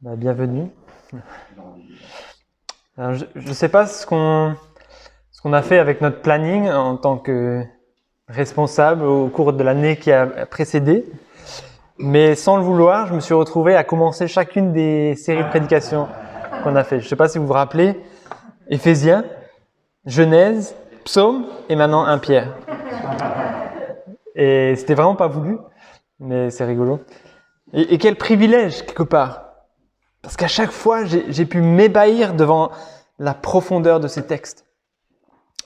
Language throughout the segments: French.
Bienvenue. Alors, je ne sais pas ce qu'on a fait avec notre planning en tant que responsable au cours de l'année qui a précédé, mais sans le vouloir, je me suis retrouvé à commencer chacune des séries de prédications qu'on a fait. Je ne sais pas si vous vous rappelez, Éphésiens, Genèse, Psaume et maintenant 1 Pierre. Et c'était vraiment pas voulu, mais c'est rigolo. Et quel privilège quelque part. Parce qu'à chaque fois, j'ai pu m'ébahir devant la profondeur de ces textes.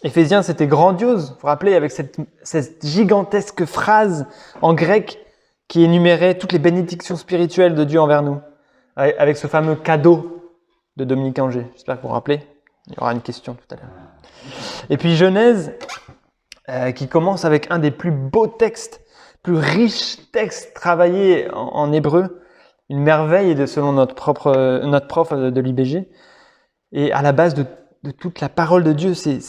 Éphésiens, c'était grandiose. Vous vous rappelez, avec cette gigantesque phrase en grec qui énumérait toutes les bénédictions spirituelles de Dieu envers nous. Avec ce fameux cadeau de Dominique Angers. J'espère que vous vous rappelez. Il y aura une question tout à l'heure. Et puis Genèse, qui commence avec un des plus beaux textes, plus riches textes travaillés en hébreu. Une merveille selon notre prof de l'IBG. Et à la base de toute la parole de Dieu, c'est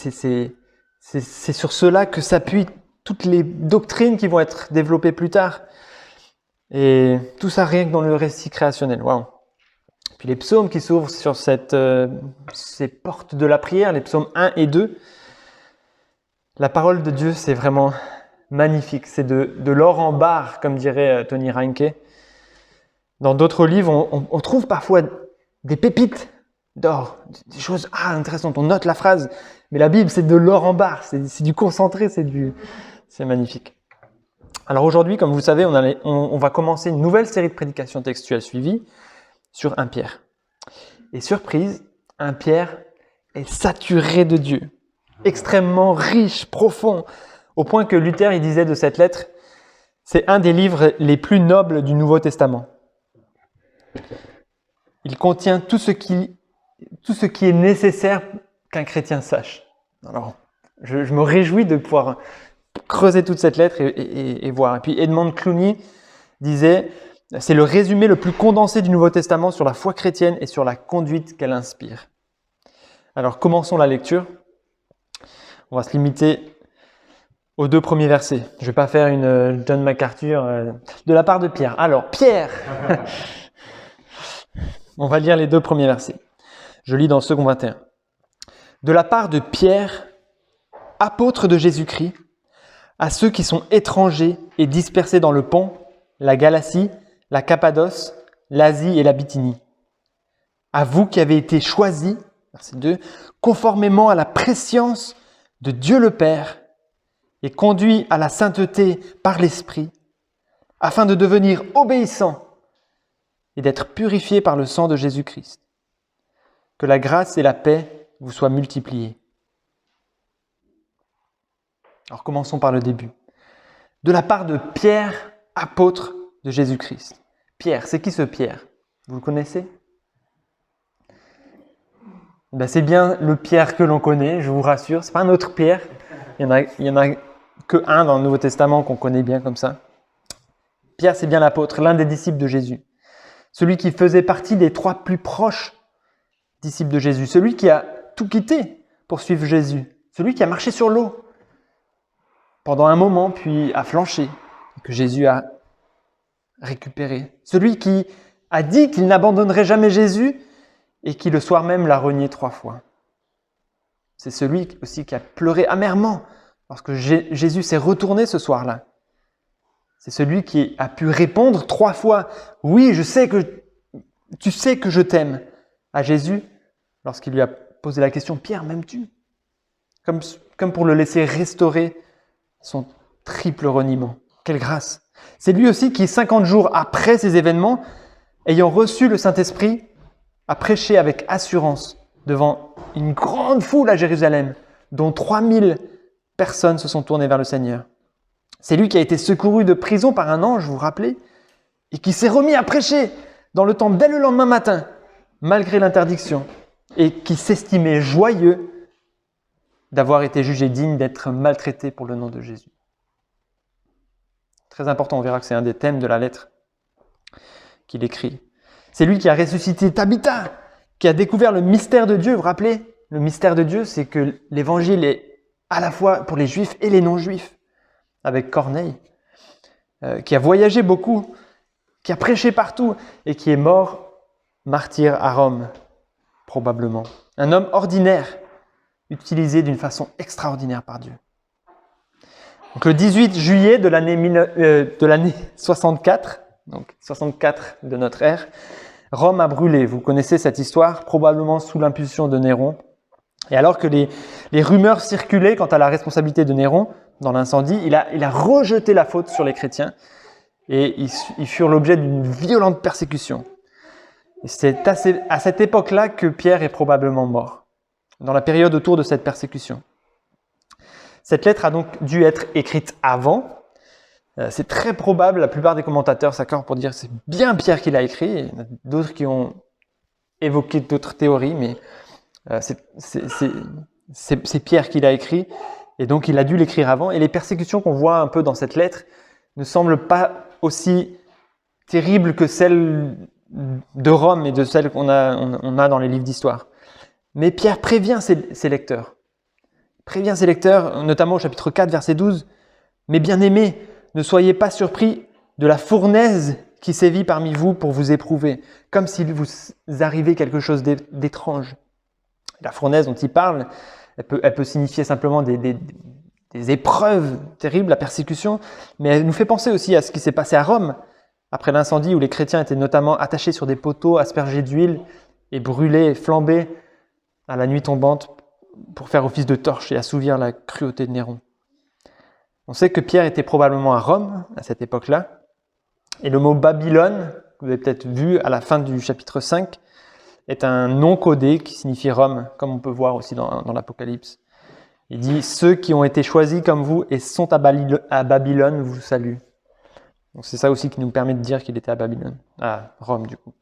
sur cela que s'appuient toutes les doctrines qui vont être développées plus tard. Et tout ça rien que dans le récit créationnel. Waouh. Puis les psaumes qui s'ouvrent sur ces portes de la prière, les psaumes 1 et 2. La parole de Dieu, c'est vraiment magnifique. C'est de l'or en barre, comme dirait Tony Reinke. Dans d'autres livres, on trouve parfois des pépites d'or, des choses intéressantes. On note la phrase, mais la Bible, c'est de l'or en barre, c'est du concentré, c'est magnifique. Alors aujourd'hui, comme vous le savez, on va commencer une nouvelle série de prédications textuelles suivies sur 1 Pierre. Et surprise, 1 Pierre est saturé de Dieu, extrêmement riche, profond, au point que Luther il disait de cette lettre, c'est un des livres les plus nobles du Nouveau Testament. Il contient tout ce qui est nécessaire qu'un chrétien sache. Alors, je me réjouis de pouvoir creuser toute cette lettre et voir. Et puis Edmond Clooney disait, c'est le résumé le plus condensé du Nouveau Testament sur la foi chrétienne et sur la conduite qu'elle inspire. Alors, commençons la lecture. On va se limiter aux 2 premiers versets. Je ne vais pas faire une John MacArthur de la part de Pierre. Alors, Pierre On va lire les 2 premiers versets. Je lis dans le second 21. De la part de Pierre, apôtre de Jésus-Christ, à ceux qui sont étrangers et dispersés dans le Pont, la Galatie, la Cappadoce, l'Asie et la Bithynie. À vous qui avez été choisis, verset 2, conformément à la prescience de Dieu le Père et conduits à la sainteté par l'Esprit, afin de devenir obéissants et d'être purifiés par le sang de Jésus-Christ. Que la grâce et la paix vous soient multipliées. Alors commençons par le début. De la part de Pierre, apôtre de Jésus-Christ. Pierre, c'est qui ce Pierre? Vous le connaissez? C'est bien le Pierre que l'on connaît, je vous rassure. Ce n'est pas un autre Pierre. Il y en a que un dans le Nouveau Testament qu'on connaît bien comme ça. Pierre, c'est bien l'apôtre, l'un des disciples de Jésus. Celui qui faisait partie des 3 plus proches disciples de Jésus. Celui qui a tout quitté pour suivre Jésus. Celui qui a marché sur l'eau pendant un moment, puis a flanché, que Jésus a récupéré. Celui qui a dit qu'il n'abandonnerait jamais Jésus et qui le soir même l'a renié 3 fois. C'est celui aussi qui a pleuré amèrement lorsque Jésus s'est retourné ce soir-là. C'est celui qui a pu répondre 3 fois « Oui, tu sais que je t'aime » à Jésus lorsqu'il lui a posé la question « Pierre, m'aimes-tu » comme pour le laisser restaurer son triple reniement. Quelle grâce! C'est lui aussi qui, 50 jours après ces événements, ayant reçu le Saint-Esprit, a prêché avec assurance devant une grande foule à Jérusalem, dont 3000 personnes se sont tournées vers le Seigneur. C'est lui qui a été secouru de prison par un ange, vous vous rappelez, et qui s'est remis à prêcher dans le temple dès le lendemain matin, malgré l'interdiction, et qui s'estimait joyeux d'avoir été jugé digne d'être maltraité pour le nom de Jésus. Très important, on verra que c'est un des thèmes de la lettre qu'il écrit. C'est lui qui a ressuscité Tabitha, qui a découvert le mystère de Dieu, vous vous rappelez? Le mystère de Dieu, c'est que l'évangile est à la fois pour les juifs et les non-juifs. Avec Corneille, qui a voyagé beaucoup, qui a prêché partout et qui est mort martyr à Rome, probablement. Un homme ordinaire, utilisé d'une façon extraordinaire par Dieu. Donc, le 18 juillet de l'année 64, donc 64 de notre ère, Rome a brûlé. Vous connaissez cette histoire, probablement sous l'impulsion de Néron. Et alors que les rumeurs circulaient quant à la responsabilité de Néron dans l'incendie, il a rejeté la faute sur les chrétiens et ils furent l'objet d'une violente persécution. Et c'est à cette époque-là que Pierre est probablement mort, dans la période autour de cette persécution. Cette lettre a donc dû être écrite avant. C'est très probable, la plupart des commentateurs s'accordent pour dire que c'est bien Pierre qui l'a écrit. Il y en a d'autres qui ont évoqué d'autres théories, mais c'est Pierre qui l'a écrit. Et donc il a dû l'écrire avant. Et les persécutions qu'on voit un peu dans cette lettre ne semblent pas aussi terribles que celles de Rome et de celles qu'on a dans les livres d'histoire. Mais Pierre prévient ses lecteurs. Prévient ses lecteurs, notamment au chapitre 4, verset 12. « Mes bien-aimés, ne soyez pas surpris de la fournaise qui sévit parmi vous pour vous éprouver, comme s'il vous arrivait quelque chose d'étrange. » La fournaise dont il parle, elle peut signifier simplement des épreuves terribles, la persécution, mais elle nous fait penser aussi à ce qui s'est passé à Rome, après l'incendie où les chrétiens étaient notamment attachés sur des poteaux, aspergés d'huile et brûlés, flambés à la nuit tombante pour faire office de torche et assouvir la cruauté de Néron. On sait que Pierre était probablement à Rome à cette époque-là, et le mot Babylone, que vous avez peut-être vu à la fin du chapitre 5, est un nom codé qui signifie Rome, comme on peut voir aussi dans l'Apocalypse. Il dit « Ceux qui ont été choisis comme vous et sont à Babylone vous saluent ». Donc c'est ça aussi qui nous permet de dire qu'il était à Babylone, à Rome du coup.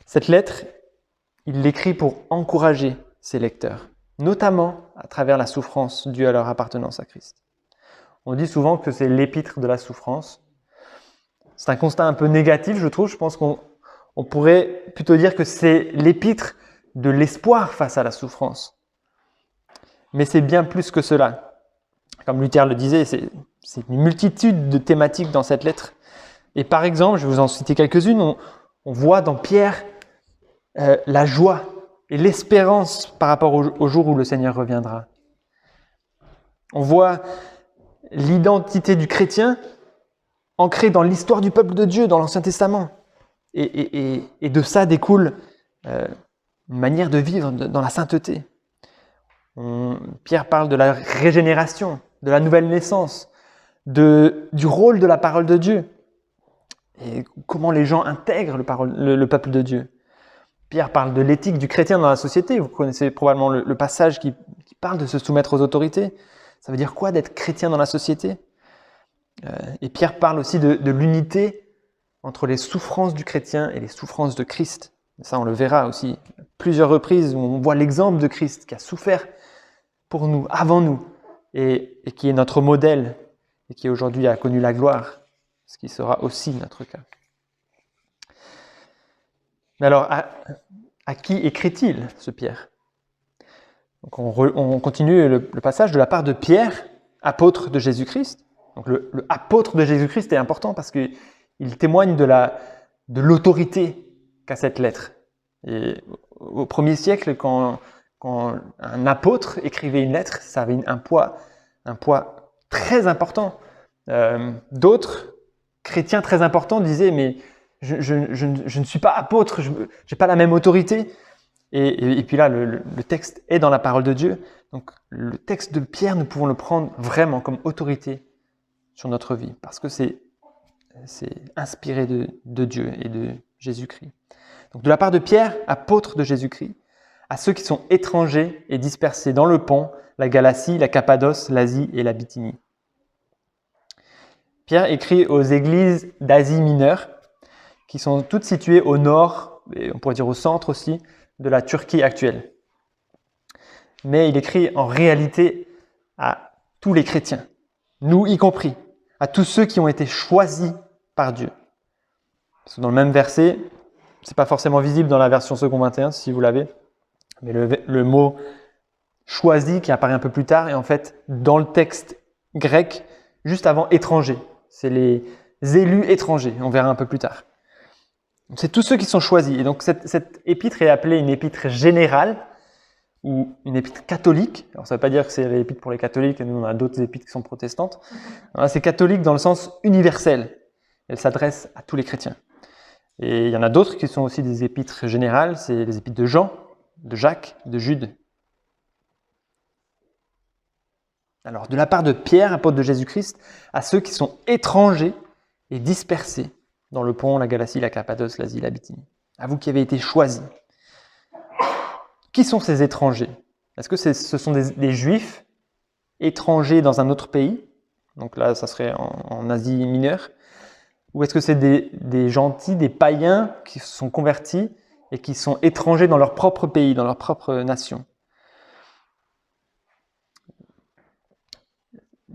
Cette lettre, il l'écrit pour encourager ses lecteurs, notamment à travers la souffrance due à leur appartenance à Christ. On dit souvent que c'est l'épître de la souffrance. C'est un constat un peu négatif, je trouve. Je pense qu'on pourrait plutôt dire que c'est l'épître de l'espoir face à la souffrance. Mais c'est bien plus que cela. Comme Luther le disait, c'est une multitude de thématiques dans cette lettre. Et par exemple, je vais vous en citer quelques-unes, on voit dans Pierre la joie et l'espérance par rapport au jour où le Seigneur reviendra. On voit l'identité du chrétien ancrée dans l'histoire du peuple de Dieu, dans l'Ancien Testament. Et de ça découle une manière de vivre dans la sainteté. Pierre parle de la régénération, de la nouvelle naissance, du rôle de la parole de Dieu et comment les gens intègrent le peuple de Dieu. Pierre parle de l'éthique du chrétien dans la société. Vous connaissez probablement le passage qui parle de se soumettre aux autorités. Ça veut dire quoi d'être chrétien dans la société ? Et Pierre parle aussi de l'unité entre les souffrances du chrétien et les souffrances de Christ. Et ça, on le verra aussi à plusieurs reprises où on voit l'exemple de Christ qui a souffert pour nous, avant nous, et qui est notre modèle et qui aujourd'hui a connu la gloire, ce qui sera aussi notre cas. Mais alors, à qui écrit-il, ce Pierre ? Donc on continue le passage de la part de Pierre, apôtre de Jésus-Christ. Donc le apôtre de Jésus-Christ est important parce qu'il témoigne de l'autorité qu'a cette lettre. Et au 1er siècle, quand un apôtre écrivait une lettre, ça avait un poids très important. D'autres chrétiens très importants disaient « mais je ne suis pas apôtre, je n'ai pas la même autorité ». Et puis là, le texte est dans la parole de Dieu. Donc le texte de Pierre, nous pouvons le prendre vraiment comme autorité sur notre vie, parce que c'est inspiré de Dieu et de Jésus-Christ. Donc de la part de Pierre, apôtre de Jésus-Christ, à ceux qui sont étrangers et dispersés dans le Pont, la Galatie, la Cappadoce, l'Asie et la Bithynie. Pierre écrit aux églises d'Asie mineure, qui sont toutes situées au nord, et on pourrait dire au centre aussi, de la Turquie actuelle. Mais il écrit en réalité à tous les chrétiens, nous y compris, à tous ceux qui ont été choisis par Dieu. Parce que dans le même verset, c'est pas forcément visible dans la version second 21, si vous l'avez, mais le mot choisi qui apparaît un peu plus tard est en fait dans le texte grec, juste avant étranger. C'est les élus étrangers, on verra un peu plus tard. C'est tous ceux qui sont choisis. Et donc cette épître est appelée une épître générale ou une épître catholique. Alors ça ne veut pas dire que c'est l'épître pour les catholiques et nous on a d'autres épîtres qui sont protestantes. C'est catholique dans le sens universel. Elle s'adresse à tous les chrétiens. Et il y en a d'autres qui sont aussi des épîtres générales, c'est les épîtres de Jean, de Jacques, de Jude. Alors, de la part de Pierre, apôtre de Jésus-Christ, à ceux qui sont étrangers et dispersés dans le Pont, la Galatie, la Cappadoce, l'Asie, la Bithynie. À vous qui avez été choisis. Qui sont ces étrangers? Est-ce que ce sont des Juifs étrangers dans un autre pays? Donc là, ça serait en Asie mineure. Ou est-ce que c'est des gentils, des païens qui se sont convertis et qui sont étrangers dans leur propre pays, dans leur propre nation?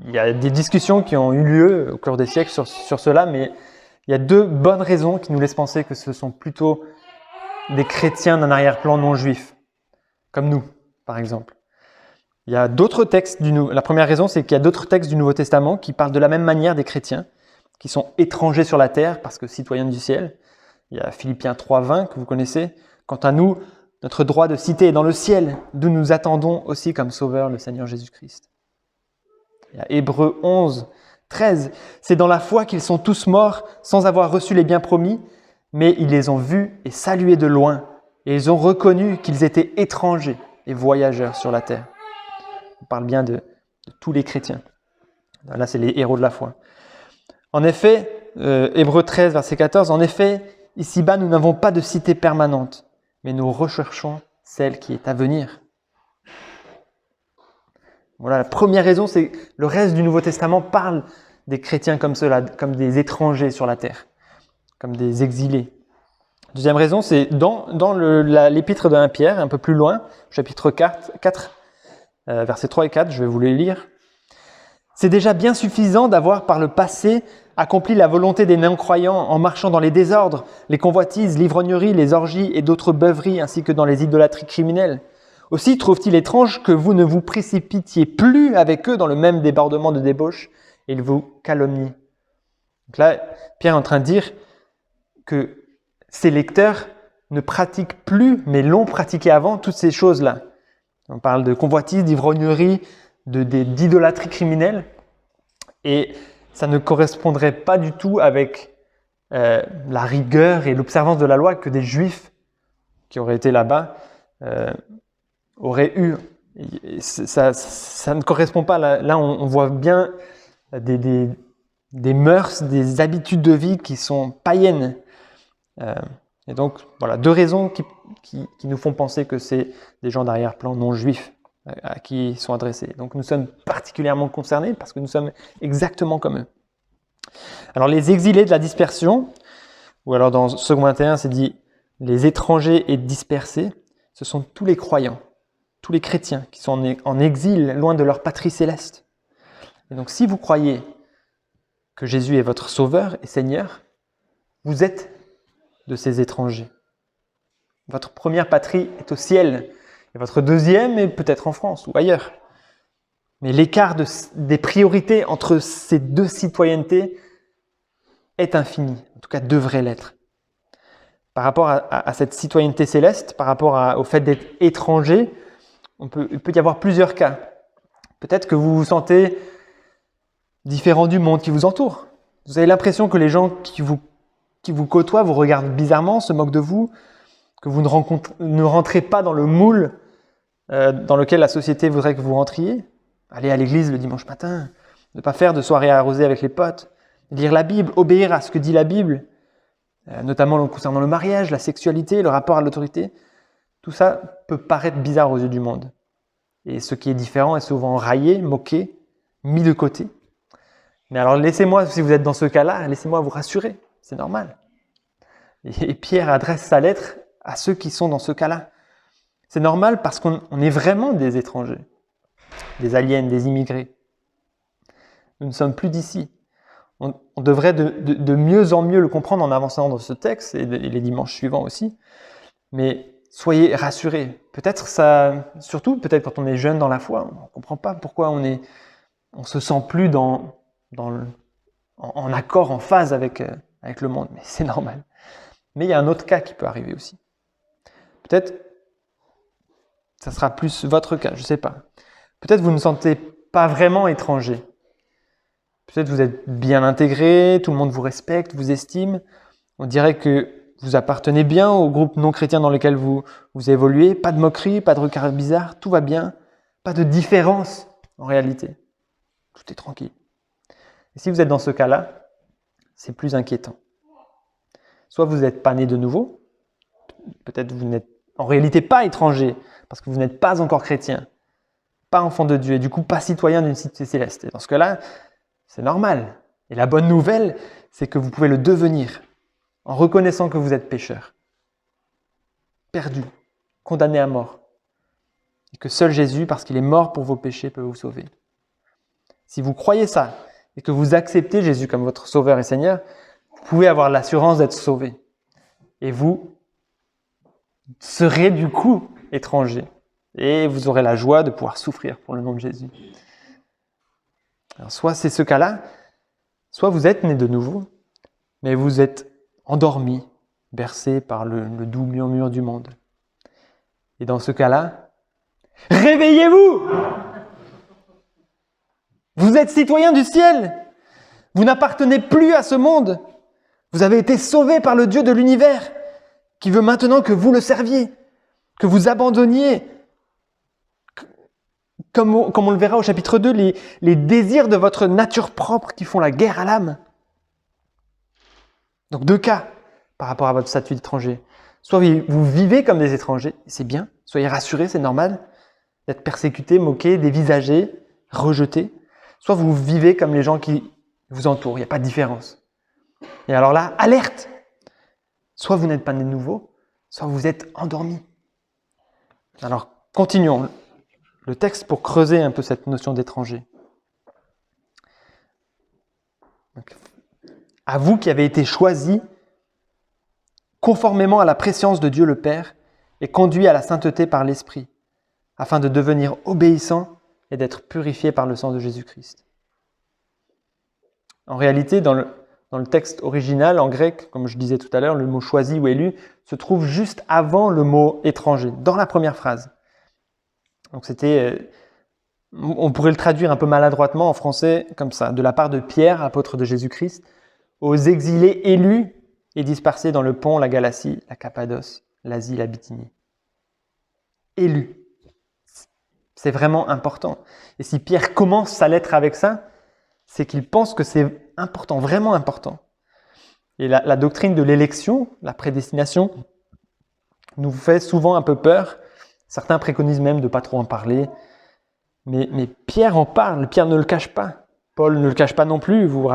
Il y a des discussions qui ont eu lieu au cours des siècles sur cela, mais il y a deux bonnes raisons qui nous laissent penser que ce sont plutôt des chrétiens d'un arrière-plan non juif, comme nous, par exemple. Il y a d'autres textes la première raison, c'est qu'il y a d'autres textes du Nouveau Testament qui parlent de la même manière des chrétiens, qui sont étrangers sur la terre parce que citoyens du ciel. Il y a Philippiens 3,20 que vous connaissez. Quant à nous, notre droit de cité est dans le ciel, d'où nous attendons aussi comme sauveur le Seigneur Jésus-Christ. Il y a Hébreux 11,13. C'est dans la foi qu'ils sont tous morts sans avoir reçu les biens promis, mais ils les ont vus et salués de loin, et ils ont reconnu qu'ils étaient étrangers et voyageurs sur la terre. On parle bien de tous les chrétiens. Là, c'est les héros de la foi. En effet, Hébreux 13, verset 14, en effet, ici-bas, nous n'avons pas de cité permanente, mais nous recherchons celle qui est à venir. Voilà, la première raison, c'est que le reste du Nouveau Testament parle des chrétiens comme cela, comme des étrangers sur la terre, comme des exilés. Deuxième raison, c'est dans l'épître de 1 Pierre, un peu plus loin, chapitre 4, versets 3 et 4, je vais vous les lire. C'est déjà bien suffisant d'avoir par le passé accompli la volonté des non-croyants en marchant dans les désordres, les convoitises, l'ivrognerie, les orgies et d'autres beuveries, ainsi que dans les idolâtries criminelles. Aussi trouve-t-il étrange que vous ne vous précipitiez plus avec eux dans le même débordement de débauche et ils vous calomnient. Donc là, Pierre est en train de dire que ses lecteurs ne pratiquent plus, mais l'ont pratiqué avant, toutes ces choses-là. On parle de convoitise, d'ivrognerie, d'idolâtrie criminelle, et ça ne correspondrait pas du tout avec la rigueur et l'observance de la loi que des Juifs qui auraient été là-bas auraient eu. Ça ne correspond pas. Là, on voit bien des mœurs, des habitudes de vie qui sont païennes. Et donc, voilà, deux raisons qui nous font penser que c'est des gens d'arrière-plan non juifs à qui ils sont adressés. Donc, nous sommes particulièrement concernés parce que nous sommes exactement comme eux. Alors, les exilés de la dispersion, ou alors dans 2 Corinthiens, c'est dit les étrangers et dispersés, ce sont tous les croyants, tous les chrétiens qui sont en exil, loin de leur patrie céleste. Et donc, si vous croyez que Jésus est votre Sauveur et Seigneur, vous êtes de ces étrangers. Votre première patrie est au ciel, et votre deuxième est peut-être en France ou ailleurs. Mais l'écart des priorités entre ces deux citoyennetés est infini, en tout cas devrait l'être. Par rapport à cette citoyenneté céleste, par rapport au fait d'être étranger, il peut y avoir plusieurs cas. Peut-être que vous vous sentez différent du monde qui vous entoure. Vous avez l'impression que les gens qui vous côtoient vous regardent bizarrement, se moquent de vous, que vous ne rentrez pas dans le moule dans lequel la société voudrait que vous rentriez. Aller à l'église le dimanche matin, ne pas faire de soirée arrosée avec les potes, lire la Bible, obéir à ce que dit la Bible, notamment concernant le mariage, la sexualité, le rapport à l'autorité. Tout ça peut paraître bizarre aux yeux du monde. Et ce qui est différent est souvent raillé, moqué, mis de côté. Mais alors laissez-moi, si vous êtes dans ce cas-là, laissez-moi vous rassurer, c'est normal. Et Pierre adresse sa lettre à ceux qui sont dans ce cas-là. C'est normal parce qu'on est vraiment des étrangers, des aliens, des immigrés. Nous ne sommes plus d'ici. On devrait de mieux en mieux le comprendre en avançant dans ce texte et les dimanches suivants aussi. Mais soyez rassurés. Peut-être quand on est jeune dans la foi, on ne comprend pas pourquoi on se sent plus en accord, en phase avec le monde. Mais c'est normal. Mais il y a un autre cas qui peut arriver aussi. Peut-être, ça sera plus votre cas, je ne sais pas. Peut-être vous ne sentez pas vraiment étranger. Peut-être vous êtes bien intégré, tout le monde vous respecte, vous estime. On dirait que vous appartenez bien au groupe non chrétien dans lequel vous évoluez. Pas de moquerie, pas de regard bizarre, tout va bien. Pas de différence en réalité. Tout est tranquille. Et si vous êtes dans ce cas-là, c'est plus inquiétant. Soit vous n'êtes pas né de nouveau, peut-être vous n'êtes en réalité pas étranger, parce que vous n'êtes pas encore chrétien, pas enfant de Dieu, et du coup pas citoyen d'une cité céleste. Et dans ce cas-là, c'est normal. Et la bonne nouvelle, c'est que vous pouvez le devenir en reconnaissant que vous êtes pécheur, perdu, condamné à mort, et que seul Jésus, parce qu'il est mort pour vos péchés, peut vous sauver. Si vous croyez ça, et que vous acceptez Jésus comme votre Sauveur et Seigneur, vous pouvez avoir l'assurance d'être sauvé. Et vous serez du coup étranger. Et vous aurez la joie de pouvoir souffrir pour le nom de Jésus. Alors, soit c'est ce cas-là, soit vous êtes né de nouveau, mais vous êtes endormi, bercé par le doux murmure du monde. Et dans ce cas-là, réveillez-vous! Vous êtes citoyen du ciel. Vous n'appartenez plus à ce monde. Vous avez été sauvé par le Dieu de l'univers, qui veut maintenant que vous le serviez, que vous abandonniez, comme on le verra au chapitre 2, les désirs de votre nature propre qui font la guerre à l'âme. Donc 2 cas par rapport à votre statut d'étranger. Soit vous vivez comme des étrangers, c'est bien, soyez rassurés, c'est normal d'être persécuté, moqué, dévisagé, rejeté. Soit vous vivez comme les gens qui vous entourent, il n'y a pas de différence. Et alors là, alerte! Soit vous n'êtes pas né de nouveau, soit vous êtes endormi. Alors, continuons le texte pour creuser un peu cette notion d'étranger. Donc, à vous qui avez été choisis conformément à la prescience de Dieu le Père et conduits à la sainteté par l'Esprit, afin de devenir obéissants et d'être purifiés par le sang de Jésus-Christ. En réalité, dans le texte original, en grec, comme je disais tout à l'heure, le mot « choisi » ou « élu » se trouve juste avant le mot « étranger », dans la première phrase. Donc on pourrait le traduire un peu maladroitement en français comme ça, de la part de Pierre, apôtre de Jésus-Christ, aux exilés élus et dispersés dans le Pont, la Galatie, la Cappadoce, l'Asie, la Bithynie. Élus. C'est vraiment important. Et si Pierre commence sa lettre avec ça, c'est qu'il pense que c'est important, vraiment important. Et la doctrine de l'élection, la prédestination, nous fait souvent un peu peur. Certains préconisent même de ne pas trop en parler. Mais Pierre en parle, Pierre ne le cache pas. Paul ne le cache pas non plus. Vous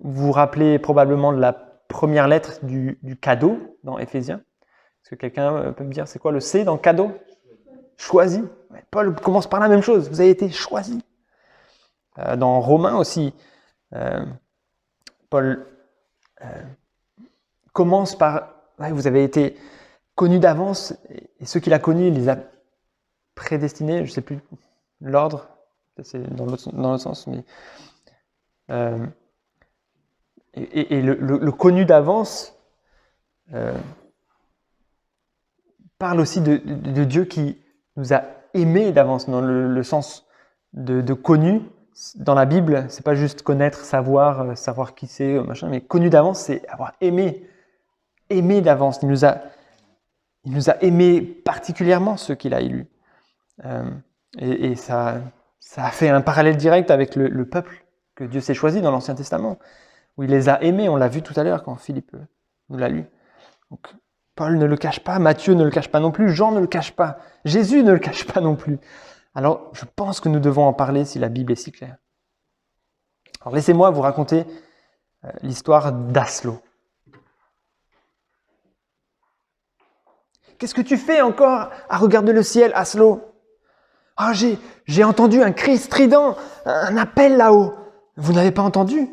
vous rappelez probablement de la première lettre du cadeau dans Éphésiens. Est-ce que quelqu'un peut me dire c'est quoi le C dans cadeau? Choisi. Paul commence par la même chose. Vous avez été choisi. Dans Romains aussi, Paul commence par vous avez été connus d'avance et ceux qu'il a connus, il les a prédestinés. Je ne sais plus l'ordre, c'est dans l'autre sens, mais le connu d'avance parle aussi de Dieu qui nous a aimés d'avance dans le sens de connu. Dans la Bible, c'est pas juste connaître, savoir qui c'est, machin, mais connu d'avance, c'est avoir aimé d'avance. Il nous a aimés particulièrement ceux qu'il a élus. Et ça a fait un parallèle direct avec le peuple que Dieu s'est choisi dans l'Ancien Testament, où il les a aimés. On l'a vu tout à l'heure quand Philippe nous l'a lu. Donc, Paul ne le cache pas, Matthieu ne le cache pas non plus, Jean ne le cache pas, Jésus ne le cache pas non plus. Alors, je pense que nous devons en parler si la Bible est si claire. Alors, laissez-moi vous raconter l'histoire d'Aslo. Qu'est-ce que tu fais encore à regarder le ciel, Aslo? Ah, j'ai entendu un cri strident, un appel là-haut. Vous n'avez pas entendu?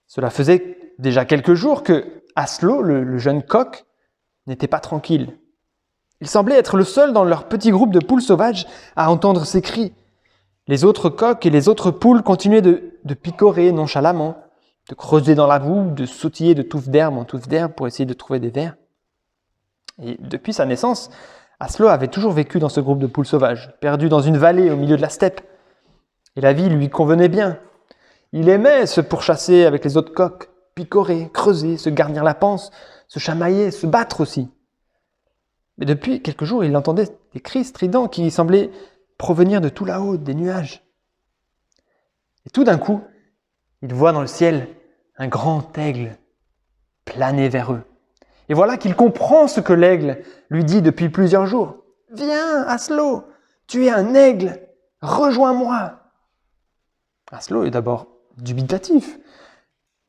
Cela faisait déjà quelques jours que Aslo, le jeune coq, n'était pas tranquille. Il semblait être le seul dans leur petit groupe de poules sauvages à entendre ces cris. Les autres coqs et les autres poules continuaient de picorer nonchalamment, de creuser dans la boue, de sautiller de touffe d'herbe en touffe d'herbe pour essayer de trouver des vers. Et depuis sa naissance, Aslo avait toujours vécu dans ce groupe de poules sauvages, perdu dans une vallée au milieu de la steppe. Et la vie lui convenait bien. Il aimait se pourchasser avec les autres coqs, picorer, creuser, se garnir la panse, se chamailler, se battre aussi. Mais depuis quelques jours, il entendait des cris stridents qui semblaient provenir de tout là-haut, des nuages. Et tout d'un coup, il voit dans le ciel un grand aigle planer vers eux. Et voilà qu'il comprend ce que l'aigle lui dit depuis plusieurs jours. « Viens, Aslo, tu es un aigle, rejoins-moi !» Aslo est d'abord dubitatif,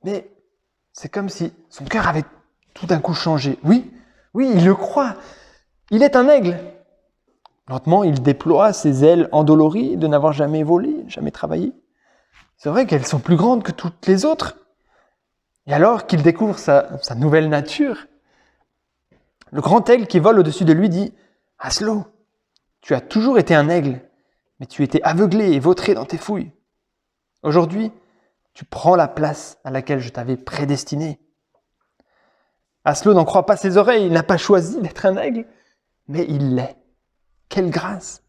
mais c'est comme si son cœur avait tout d'un coup changé. Oui, il le croit, il est un aigle. Lentement, il déploie ses ailes endolories de n'avoir jamais volé, jamais travaillé. C'est vrai qu'elles sont plus grandes que toutes les autres. Et alors qu'il découvre sa nouvelle nature, le grand aigle qui vole au-dessus de lui dit « Aslo, tu as toujours été un aigle, mais tu étais aveuglé et vautré dans tes fouilles. Aujourd'hui, tu prends la place à laquelle je t'avais prédestiné. » Aslo n'en croit pas ses oreilles, il n'a pas choisi d'être un aigle, mais il l'est. Quelle grâce!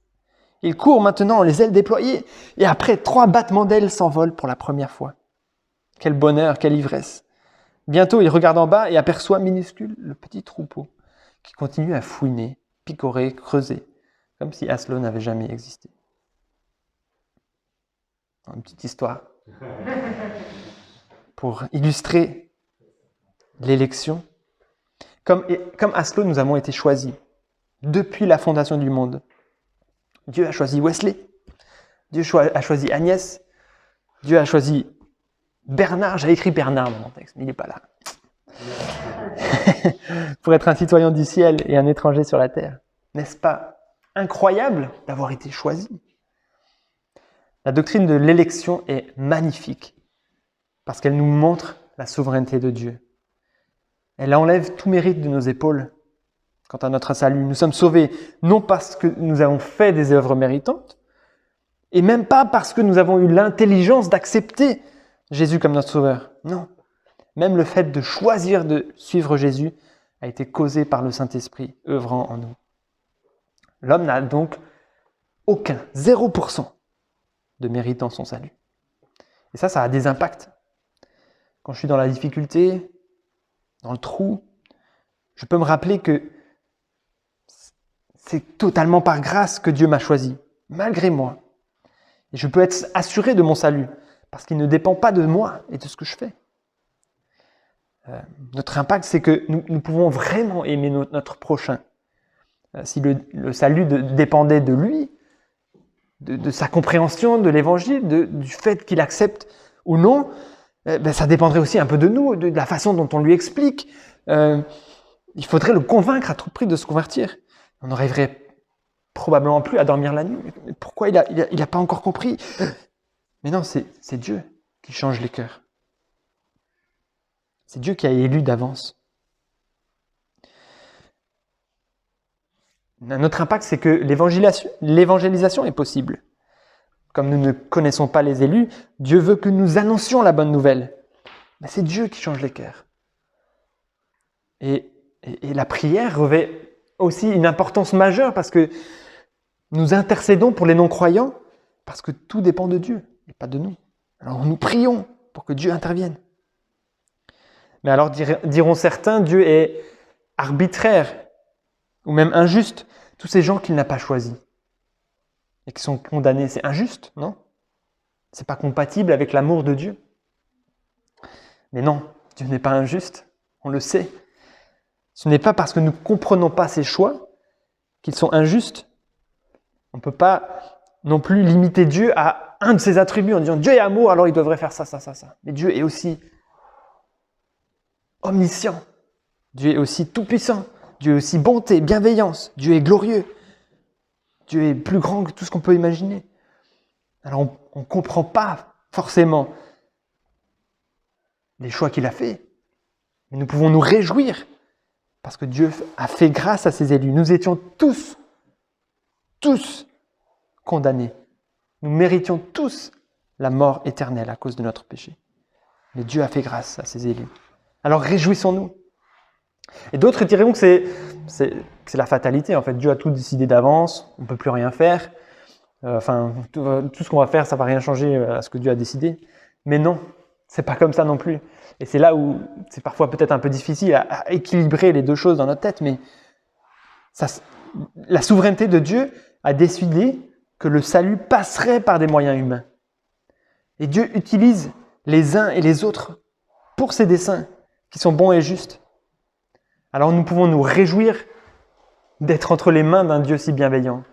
Il court maintenant, les ailes déployées, et après 3 battements d'ailes s'envole pour la première fois. Quel bonheur, quelle ivresse! Bientôt, il regarde en bas et aperçoit minuscule le petit troupeau qui continue à fouiner, picorer, creuser, comme si Aslo n'avait jamais existé. Une petite histoire pour illustrer l'élection. Comme Aslo, nous avons été choisis depuis la fondation du monde. Dieu a choisi Wesley, Dieu a choisi Agnès, Dieu a choisi Bernard. J'avais écrit Bernard dans mon texte, mais il n'est pas là. Pour être un citoyen du ciel et un étranger sur la terre. N'est-ce pas incroyable d'avoir été choisi? La doctrine de l'élection est magnifique parce qu'elle nous montre la souveraineté de Dieu. Elle enlève tout mérite de nos épaules quant à notre salut. Nous sommes sauvés non parce que nous avons fait des œuvres méritantes et même pas parce que nous avons eu l'intelligence d'accepter Jésus comme notre sauveur. Non. Même le fait de choisir de suivre Jésus a été causé par le Saint-Esprit œuvrant en nous. L'homme n'a donc aucun, 0% de mérite dans son salut. Et ça a des impacts. Quand je suis dans la difficulté, dans le trou, je peux me rappeler que c'est totalement par grâce que Dieu m'a choisi, malgré moi. Et je peux être assuré de mon salut, parce qu'il ne dépend pas de moi et de ce que je fais. Notre impact, c'est que nous pouvons vraiment aimer notre prochain. Si le salut dépendait de lui, de sa compréhension de l'évangile, du fait qu'il accepte ou non, ça dépendrait aussi un peu de nous, de la façon dont on lui explique. Il faudrait le convaincre à tout prix de se convertir. On n'arriverait probablement plus à dormir la nuit. Mais pourquoi il n'a pas encore compris? Mais non, c'est Dieu qui change les cœurs. C'est Dieu qui a élu d'avance. Un autre impact, c'est que l'évangélisation est possible. Comme nous ne connaissons pas les élus, Dieu veut que nous annoncions la bonne nouvelle. Mais c'est Dieu qui change les cœurs. Et la prière revêt aussi une importance majeure parce que nous intercédons pour les non-croyants parce que tout dépend de Dieu et pas de nous. Alors nous prions pour que Dieu intervienne. Mais alors diront certains, Dieu est arbitraire ou même injuste. Tous ces gens qu'il n'a pas choisis et qui sont condamnés, c'est injuste, non? C'est pas compatible avec l'amour de Dieu. Mais non, Dieu n'est pas injuste, on le sait. Ce n'est pas parce que nous ne comprenons pas ses choix qu'ils sont injustes. On ne peut pas non plus limiter Dieu à un de ses attributs en disant Dieu est amour, alors il devrait faire ça, ça, ça, ça. Mais Dieu est aussi omniscient. Dieu est aussi tout-puissant. Dieu est aussi bonté, bienveillance. Dieu est glorieux. Dieu est plus grand que tout ce qu'on peut imaginer. Alors on ne comprend pas forcément les choix qu'il a faits. Mais nous pouvons nous réjouir parce que Dieu a fait grâce à ses élus. Nous étions tous condamnés. Nous méritions tous la mort éternelle à cause de notre péché. mais Dieu a fait grâce à ses élus. Alors réjouissons-nous. Et d'autres diront que c'est la fatalité. En fait, Dieu a tout décidé d'avance, on ne peut plus rien faire. Tout ce qu'on va faire, ça ne va rien changer à ce que Dieu a décidé. Mais non, c'est pas comme ça non plus. Et c'est là où c'est parfois peut-être un peu difficile à équilibrer les deux choses dans notre tête, mais la souveraineté de Dieu a décidé que le salut passerait par des moyens humains. Et Dieu utilise les uns et les autres pour ses desseins qui sont bons et justes. Alors nous pouvons nous réjouir d'être entre les mains d'un Dieu si bienveillant.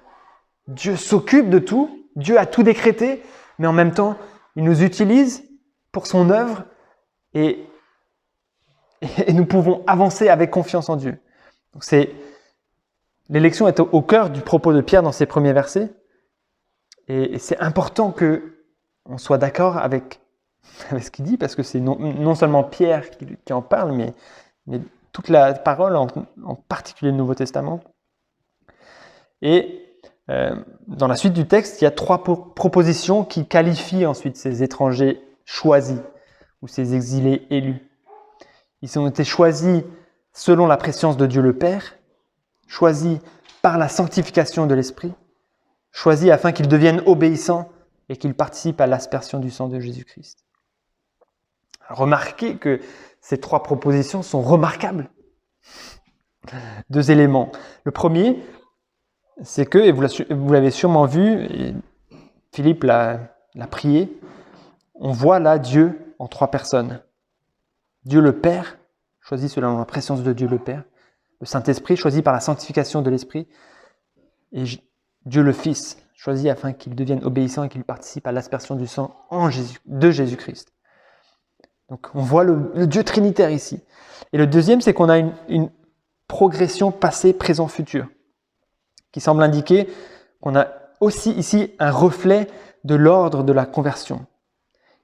Dieu s'occupe de tout, Dieu a tout décrété, mais en même temps, il nous utilise pour son œuvre et nous pouvons avancer avec confiance en Dieu. Donc l'élection est au cœur du propos de Pierre dans ses premiers versets. Et c'est important qu'on soit d'accord avec ce qu'il dit, parce que c'est non seulement Pierre qui en parle, mais toute la parole, en particulier le Nouveau Testament. Et dans la suite du texte, il y a 3 propositions qui qualifient ensuite ces étrangers choisis ou ces exilés élus. Ils ont été choisis selon la préscience de Dieu le Père, choisis par la sanctification de l'Esprit, choisis afin qu'ils deviennent obéissants et qu'ils participent à l'aspersion du sang de Jésus-Christ. Remarquez que ces 3 propositions sont remarquables. 2 éléments. Le premier, c'est que, et vous l'avez sûrement vu, et Philippe l'a prié, on voit là Dieu en 3 personnes. Dieu le Père, choisi selon la préscience de Dieu le Père, le Saint-Esprit, choisi par la sanctification de l'Esprit, et Dieu le Fils, choisi afin qu'il devienne obéissant et qu'il participe à l'aspersion du sang de Jésus-Christ. Donc on voit le Dieu trinitaire ici. Et le deuxième, c'est qu'on a une progression passé, présent, futur, qui semble indiquer qu'on a aussi ici un reflet de l'ordre de la conversion,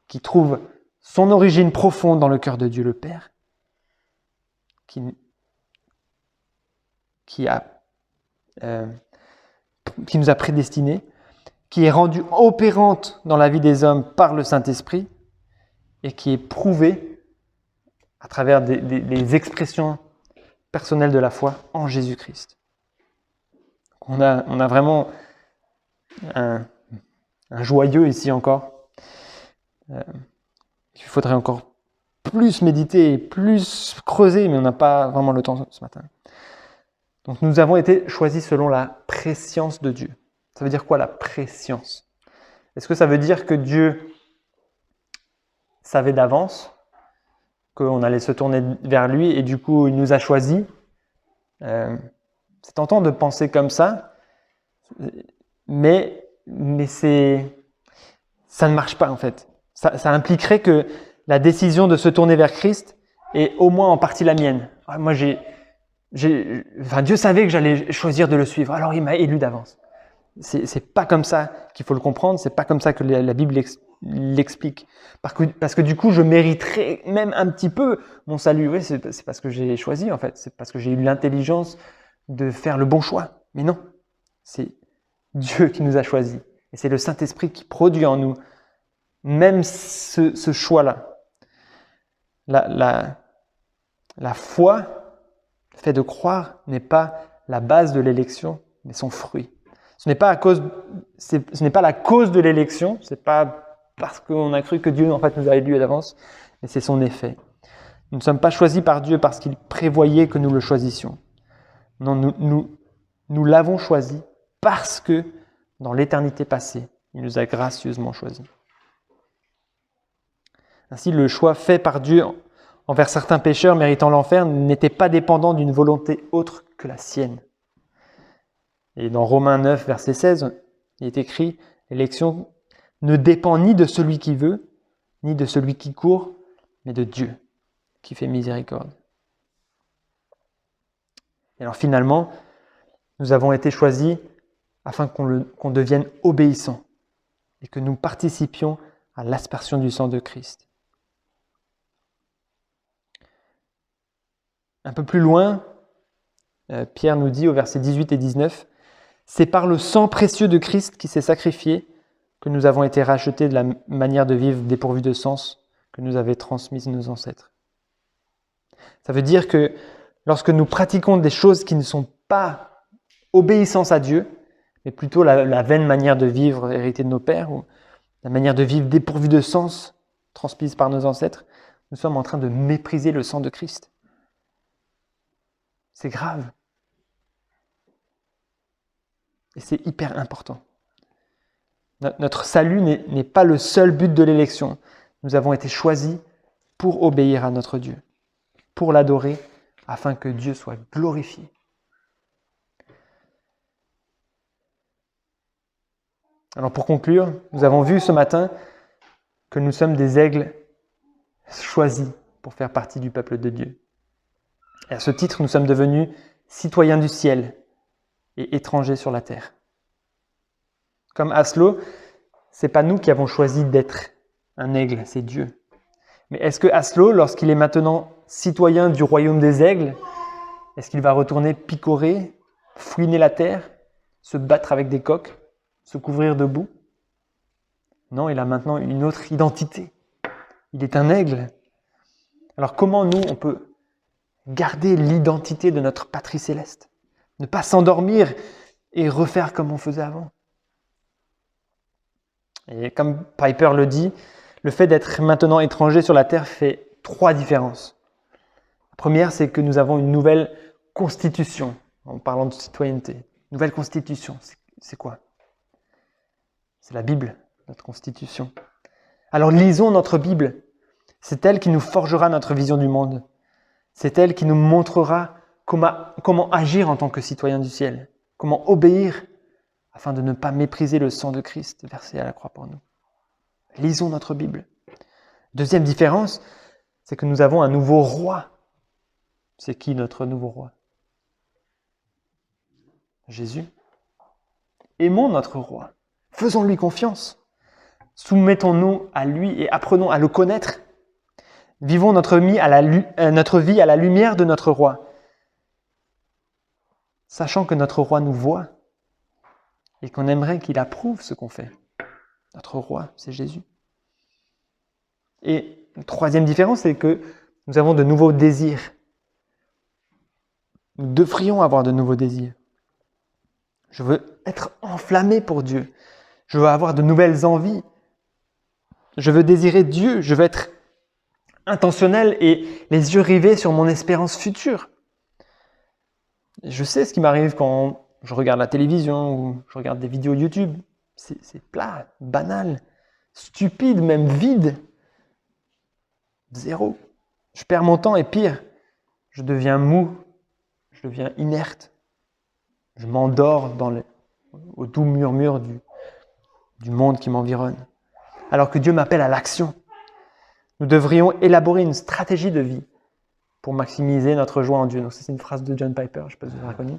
qui trouve son origine profonde dans le cœur de Dieu le Père, qui nous a prédestinés, qui est rendue opérante dans la vie des hommes par le Saint-Esprit et qui est prouvée à travers des expressions personnelles de la foi en Jésus-Christ. On a vraiment un joyeux ici encore. Il faudrait encore plus méditer, plus creuser, mais on n'a pas vraiment le temps ce matin. Donc nous avons été choisis selon la prescience de Dieu. Ça veut dire quoi la prescience? Est-ce que ça veut dire que Dieu savait d'avance qu'on allait se tourner vers lui et du coup il nous a choisis? C'est tentant de penser comme ça, mais ça ne marche pas en fait. Ça impliquerait que la décision de se tourner vers Christ est au moins en partie la mienne. Moi, Dieu savait que j'allais choisir de le suivre, alors il m'a élu d'avance. C'est pas comme ça qu'il faut le comprendre, c'est pas comme ça que la Bible l'explique. Parce que du coup, je mériterais même un petit peu mon salut. Oui, c'est parce que j'ai choisi en fait, c'est parce que j'ai eu l'intelligence de faire le bon choix. Mais non, c'est Dieu qui nous a choisis. Et c'est le Saint-Esprit qui produit en nous même ce choix-là. La foi, le fait de croire, n'est pas la base de l'élection, mais son fruit. Ce n'est pas la cause de l'élection, c'est pas parce qu'on a cru que Dieu en fait nous a élus d'avance, mais c'est son effet. Nous ne sommes pas choisis par Dieu parce qu'il prévoyait que nous le choisissions. Non, nous l'avons choisi parce que dans l'éternité passée, il nous a gracieusement choisis. Ainsi, le choix fait par Dieu envers certains pécheurs méritant l'enfer n'était pas dépendant d'une volonté autre que la sienne. Et dans Romains 9, verset 16, il est écrit « L'élection ne dépend ni de celui qui veut, ni de celui qui court, mais de Dieu qui fait miséricorde. » Et alors finalement, nous avons été choisis afin qu'on devienne obéissants et que nous participions à l'aspersion du sang de Christ. Un peu plus loin, Pierre nous dit au verset 18 et 19, « C'est par le sang précieux de Christ qui s'est sacrifié que nous avons été rachetés de la manière de vivre dépourvue de sens que que nous avaient transmises nos ancêtres. Ça veut dire que lorsque nous pratiquons des choses qui ne sont pas obéissance à Dieu, mais plutôt la vaine manière de vivre héritée de nos pères, ou la manière de vivre dépourvue de sens, transmise par nos ancêtres, nous sommes en train de mépriser le sang de Christ. C'est grave. Et c'est hyper important. Notre salut n'est pas le seul but de l'élection. Nous avons été choisis pour obéir à notre Dieu, pour l'adorer, afin que Dieu soit glorifié. Alors pour conclure, nous avons vu ce matin que nous sommes des aigles choisis pour faire partie du peuple de Dieu. Et à ce titre, nous sommes devenus citoyens du ciel et étrangers sur la terre. Comme Aslo, c'est pas nous qui avons choisi d'être un aigle, c'est Dieu. Mais est-ce que Aslo, lorsqu'il est maintenant citoyen du royaume des aigles, est-ce qu'il va retourner picorer, fouiner la terre, se battre avec des coqs, se couvrir de boue? Non, il a maintenant une autre identité. Il est un aigle. Alors comment nous, on peut garder l'identité de notre patrie céleste? Ne pas s'endormir et refaire comme on faisait avant. Et comme Piper le dit, le fait d'être maintenant étranger sur la terre fait 3 différences. La première, c'est que nous avons une nouvelle constitution, en parlant de citoyenneté. Nouvelle constitution, c'est quoi? C'est la Bible, notre constitution. Alors lisons notre Bible. C'est elle qui nous forgera notre vision du monde. C'est elle qui nous montrera comment agir en tant que citoyen du ciel, comment obéir afin de ne pas mépriser le sang de Christ versé à la croix pour nous. Lisons notre Bible. Deuxième différence, c'est que nous avons un nouveau roi. C'est qui notre nouveau roi? Jésus. Aimons notre roi. Faisons-lui confiance. Soumettons-nous à lui et apprenons à le connaître. Vivons notre vie à la lumière de notre roi, sachant que notre roi nous voit et qu'on aimerait qu'il approuve ce qu'on fait. Notre roi, c'est Jésus. Et la troisième différence, c'est que nous avons de nouveaux désirs. Nous devrions avoir de nouveaux désirs. Je veux être enflammé pour Dieu. Je veux avoir de nouvelles envies. Je veux désirer Dieu. Je veux être intentionnel et les yeux rivés sur mon espérance future. Je sais ce qui m'arrive quand je regarde la télévision ou je regarde des vidéos YouTube. C'est plat, banal, stupide, même vide. Zéro. Je perds mon temps et pire, je deviens mou, je deviens inerte. Je m'endors au doux murmure du monde qui m'environne. Alors que Dieu m'appelle à l'action. Nous devrions élaborer une stratégie de vie pour maximiser notre joie en Dieu. Donc, c'est une phrase de John Piper, je ne sais pas si vous l'avez reconnue.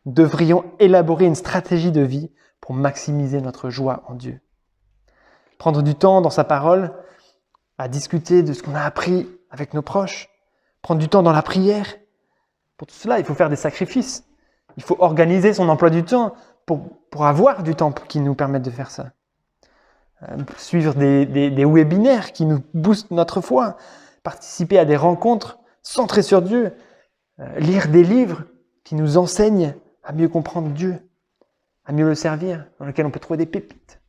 Nous devrions élaborer une stratégie de vie pour maximiser notre joie en Dieu. Prendre du temps dans sa parole à discuter de ce qu'on a appris avec nos proches. Prendre du temps dans la prière. Pour tout cela, il faut faire des sacrifices. Il faut organiser son emploi du temps pour avoir du temps qui nous permette de faire ça. Suivre des webinaires qui nous boostent notre foi, participer à des rencontres centrées sur Dieu, lire des livres qui nous enseignent à mieux comprendre Dieu, à mieux le servir, dans lesquels on peut trouver des pépites.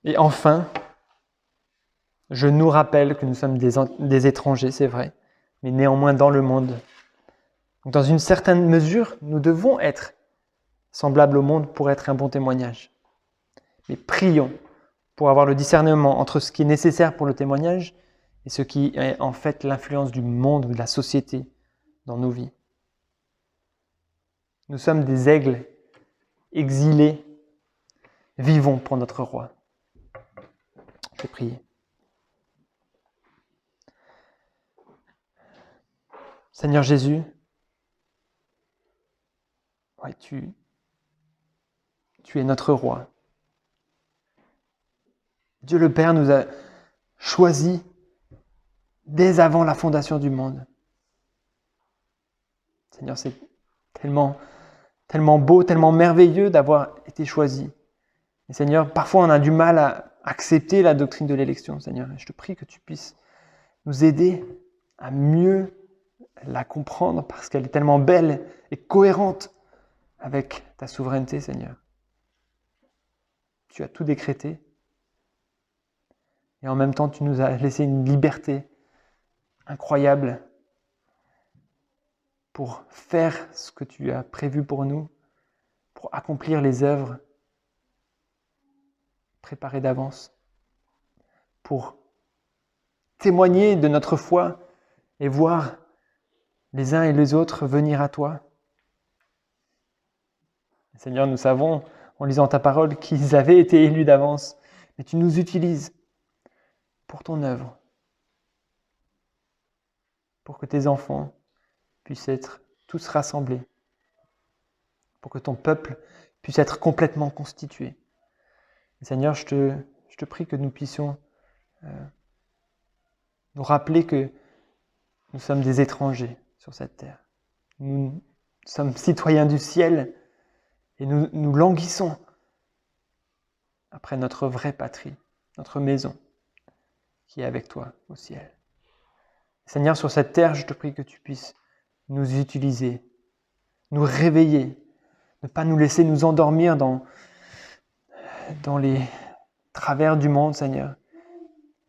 Et enfin, je nous rappelle que nous sommes des étrangers, c'est vrai, mais néanmoins dans le monde. Donc, dans une certaine mesure, nous devons être semblables au monde pour être un bon témoignage. Mais prions pour avoir le discernement entre ce qui est nécessaire pour le témoignage et ce qui est en fait l'influence du monde ou de la société dans nos vies. Nous sommes des aigles exilés. Vivons pour notre roi. Je vais prier. Seigneur Jésus, ouais, tu es notre roi. Dieu le Père nous a choisis dès avant la fondation du monde. Seigneur, c'est tellement beau, tellement merveilleux d'avoir été choisi. Et Seigneur, parfois on a du mal accepter la doctrine de l'élection, Seigneur. Et je te prie que tu puisses nous aider à mieux la comprendre parce qu'elle est tellement belle et cohérente avec ta souveraineté, Seigneur. Tu as tout décrété et en même temps, tu nous as laissé une liberté incroyable pour faire ce que tu as prévu pour nous, pour accomplir les œuvres préparées d'avance, pour témoigner de notre foi et voir les uns et les autres venir à toi. Seigneur, nous savons, en lisant ta parole, qu'ils avaient été élus d'avance, mais tu nous utilises pour ton œuvre, pour que tes enfants puissent être tous rassemblés, pour que ton peuple puisse être complètement constitué. Et Seigneur, je te prie que nous puissions nous rappeler que nous sommes des étrangers sur cette terre. Nous sommes citoyens du ciel et nous languissons après notre vraie patrie, notre maison qui est avec toi au ciel. Seigneur, sur cette terre, je te prie que tu puisses nous utiliser, nous réveiller, ne pas nous laisser nous endormir dans les travers du monde, Seigneur,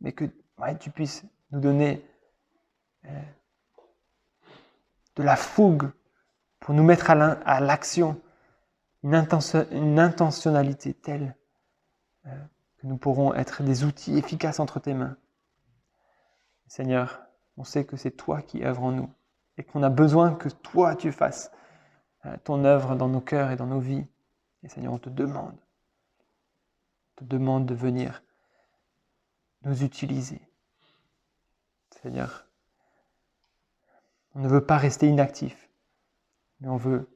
mais que tu puisses nous donner de la fougue pour nous mettre à l'action, une intentionnalité telle que nous pourrons être des outils efficaces entre tes mains. Seigneur, on sait que c'est toi qui œuvres en nous et qu'on a besoin que toi tu fasses ton œuvre dans nos cœurs et dans nos vies. Et Seigneur, on te demande de venir nous utiliser. Seigneur, on ne veut pas rester inactif, mais on veut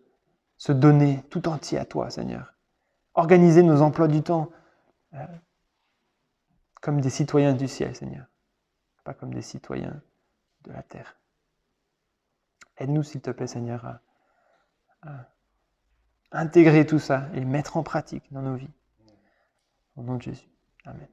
se donner tout entier à toi, Seigneur. Organiser nos emplois du temps comme des citoyens du ciel, Seigneur, pas comme des citoyens de la terre. Aide-nous, s'il te plaît, Seigneur, à intégrer tout ça et mettre en pratique dans nos vies. Au nom de Jésus. Amen.